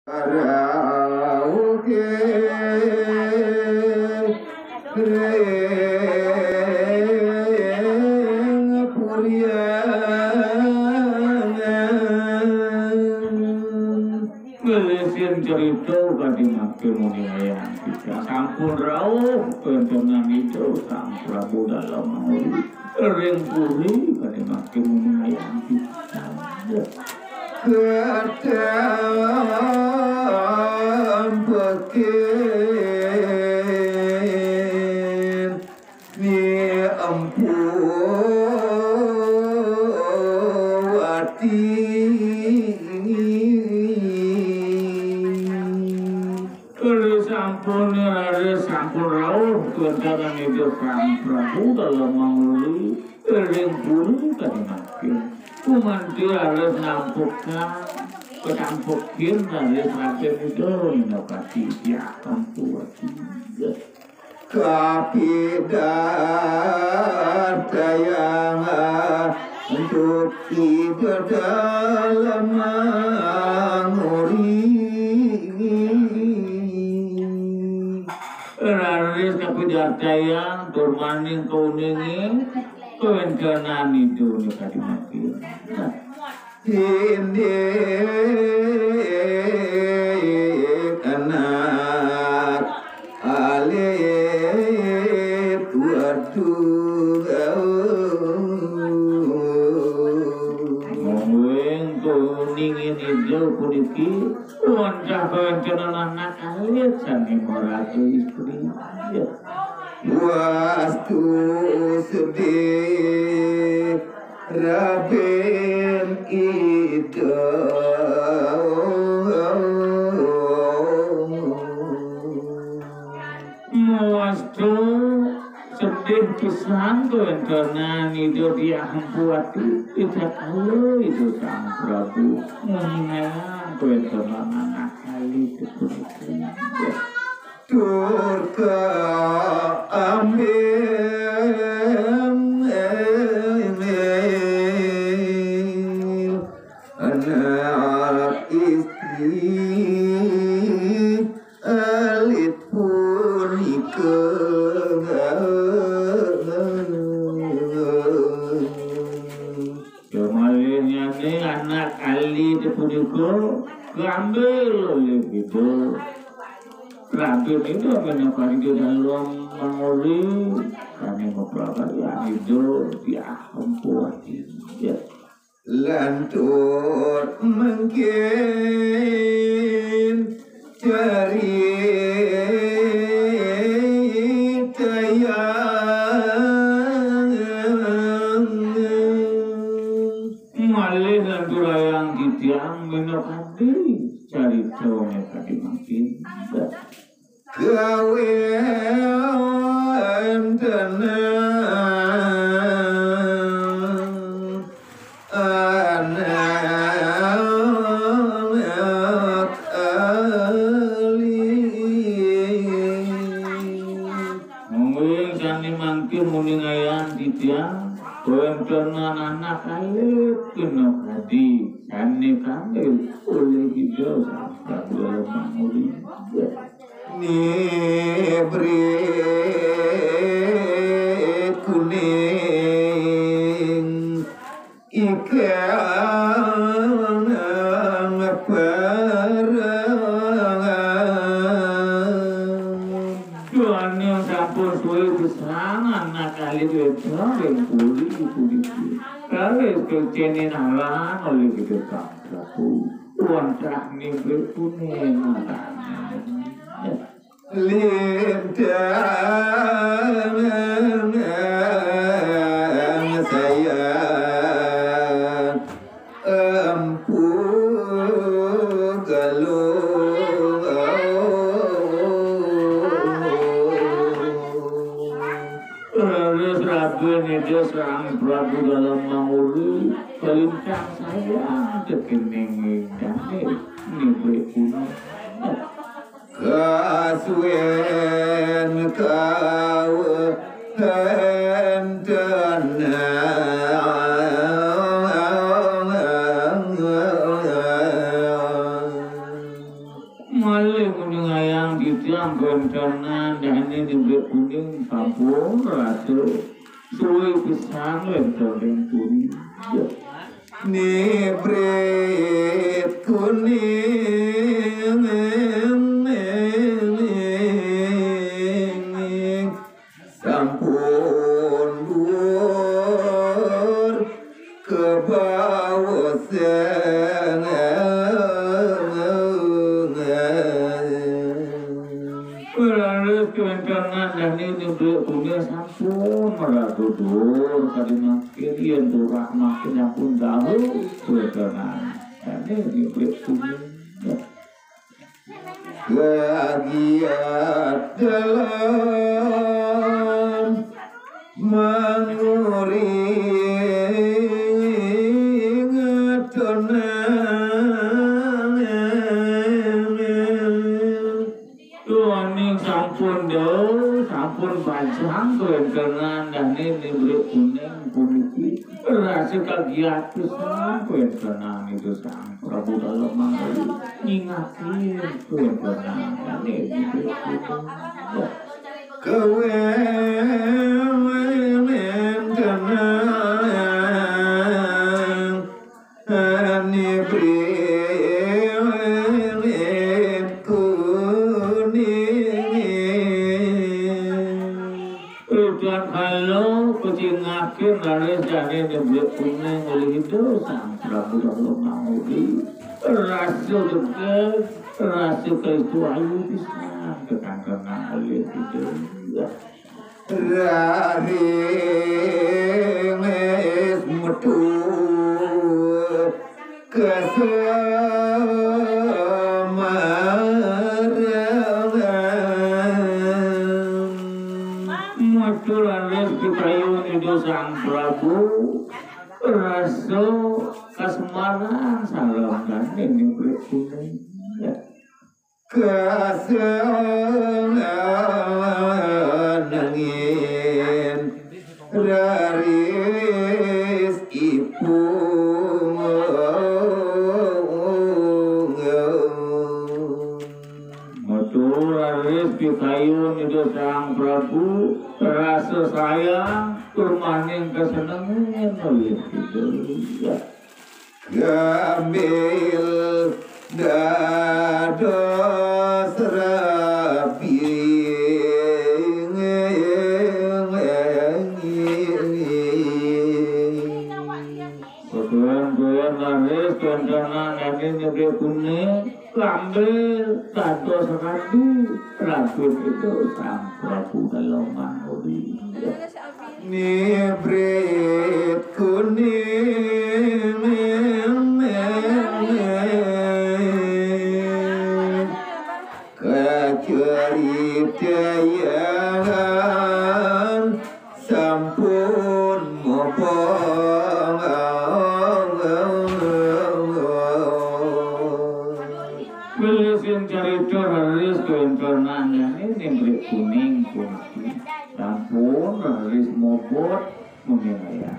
Karaoke reng puriangan ngelesin cerita kadi makin mulia kita sampun rauh pentenan itu sang Prabu dalam mauli reng puri kadi makin mulia kita Kadang pekin ni ampuwati sampun rauh kedatangan itu sang Prabu dalam mauli reng puri kadi makin kuman dia harus nampukkan ketampukin dari rakyat itu mendapati dia mampu tiga kapidata yang untuk tidur dalam memori raris kapidata yang turmaning kuningin kewencanan itu nekati mati ini anak alif waduga ngomong kuningin hijau kuniki wancah kewencanan anak alif sani moratu istri wastu sedih Rabin itu wastu sedih pisan kewencanan itu dia hampuati tidak tahu itu sang Prabu mengingat kewencanan anak kali itu Turka amin anak istri alit punika kemalirnya nih anak alit punika gambil oleh gitu Raden itu menyokari di dalam menguli kami memperlakukan yang itu dia mempuati ya. Lantur mungkin cerita yang malih lantur yang ditiang menyokari cerita mereka dimakin gawe tenang anak ali mungkin sani mangkir muning ayam titiang koem tenan anak ali kena hadi sani kami oleh hijau sampai dalam manguli Nibri kuning ikan perangan Tuhan yang sampun suwe besangan anak kali itu yang pulih kali kecenin halang oleh kita Prabu Tuhan tak nibri kuning Lintang saya empu galung Raden itu sang Prabu dalam manguli pelintang saya kekening dane nibri kuning Kasuen kau hentenang Malih menyayang ditang kencanan dan ini diberi kuning kampung rasa suwe pisang lenteng kuning. Ni bret kuning sampun dur ke bawah sana. Kencangan dan ini punya sampun meratudur karena kirian turah makin pun tahu kencangan dan ini punya kegiat dalam menguring sampun jauh, sampun panjang kencangan dan ini kuning kuning rasa kagiat pisang kencangan itu sang Prabu dalam mangkali ngingatin kencangan dan ini kuning kewemen kenang ani kucingakin laris jane dibeli kuning oleh itu sang Prabu dalam mangkali rasa deket rasa itu ayu pisang kencangan oleh itu raris metu Kayun itu sang Prabu rasa kasemaran salam dan ini kuning kesenangan raris ipung matur raris kayun itu sang Prabu rasa sayang turmaning kesenangan oleh itu gambil dados rapi ketuan-tuan laris kencangan dan ini kuning ambil dados ratu ratu itu sang Prabu dalam mangkali ni bret kuning keceritayan sampun mopong Belisin cerita haris kencangan ini beri kuning kunci sampun haris mobot menilai